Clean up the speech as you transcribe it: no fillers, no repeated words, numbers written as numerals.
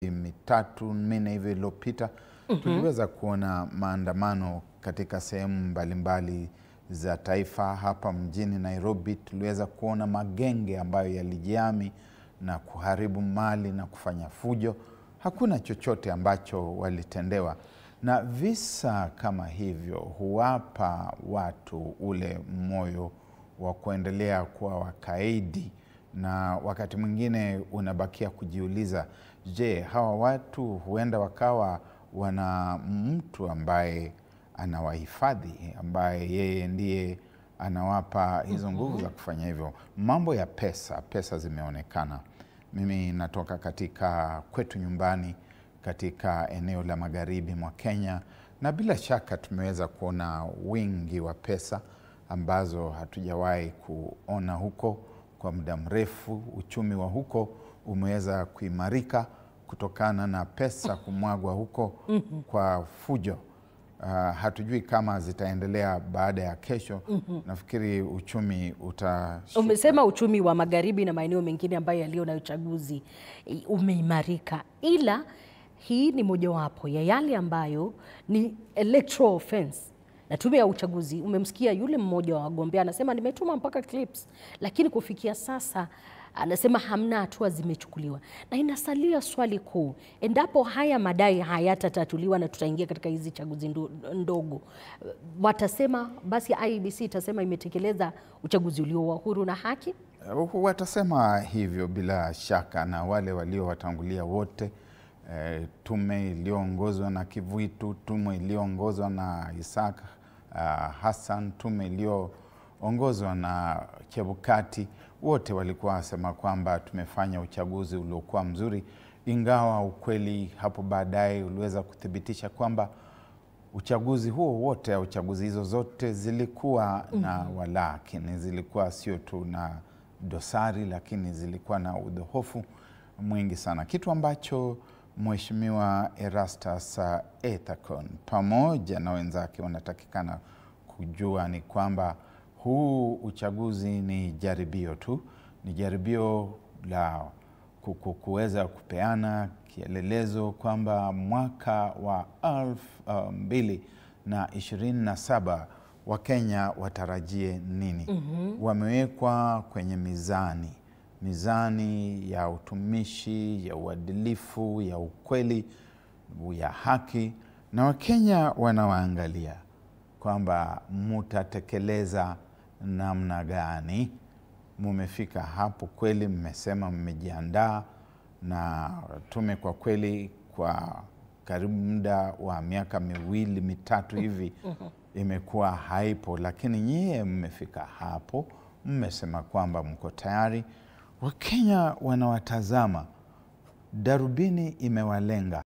mitatu minne hivi iliyopita tuliweza kuona maandamano katika sehemu mbalimbali za taifa. Hapa mjini Nairobi tuliweza kuona magenge ambayo yalijihami na kuharibu mali na kufanya fujo. Hakuna chochote ambacho walitendewa, na visa kama hivyo huwapa watu ule moyo wa kuendelea kuwa wakaidi, na wakati mwingine unabakia kujiuliza, je, hawa watu huenda wakawa wana mtu ambaye anawahifadhi, ambaye yeye ndiye anawapa hizo nguvu za kufanya hivyo. Mambo ya pesa zimeonekana. Mimi natoka katika kwetu nyumbani katika eneo la magharibi mwa Kenya, na bila shaka tumeweza kuona wingi wa pesa ambazo hatujawahi kuona huko kwa muda mrefu. Uchumi wa huko umeweza kuimarika kutokana na pesa kumwagwa huko kwa fujo. Hatujui kama zitaendelea baada ya kesho. Nafikiri uchumi utashuka. Umesema uchumi wa magharibi na maeneo mengine ambayo yaliyo na uchaguzi umeimarika, ila hii ni mojawapo ya yale ambayo ni electoral offense. Na tume ya uchaguzi, umemsikia yule mmoja wa wagombea anasema nimetuma mpaka clips, lakini kufikia sasa anasema hamna hatua zimechukuliwa. Na inasalia swali kuu, endapo haya madai hayatatatuliwa na tutaingia katika hizi chaguzi ndogo, watasema basi IEBC itasema imetekeleza uchaguzi ulio wa huru na haki? Watasema hivyo bila shaka, na wale waliowatangulia wote, tume iliyoongozwa na Kivuitu, tume iliyoongozwa na Isaac Hassan, tume iliyoongozwa na Chebukati, wote walikuwa wasema kwamba tumefanya uchaguzi uliokuwa mzuri, ingawa ukweli hapo baadaye uliweza kuthibitisha kwamba uchaguzi huo wote au chaguzi hizo zote zilikuwa na walakini, zilikuwa sio tu na dosari, lakini zilikuwa na udhohofu mwingi sana. Kitu ambacho Mheshimiwa Erastus Ethekon pamoja na wenzake wanatakikana kujua ni kwamba huu uchaguzi ni jaribio tu, ni jaribio la kuweza kupeana kielelezo kwamba mwaka wa 2027 Wakenya watarajie nini. Wamewekwa kwenye mizani ya utumishi, ya uadilifu, ya ukweli, ya haki, na Wakenya wanawaangalia kwamba mutatekeleza namna gani. Mumefika hapo kweli, mmesema mmejiandaa, na tume kwa kweli kwa karibu muda wa miaka miwili mitatu hivi imekuwa haipo, lakini nyie mmefika hapo, mmesema kwamba mko tayari. Wakenya wanawatazama, darubini imewalenga.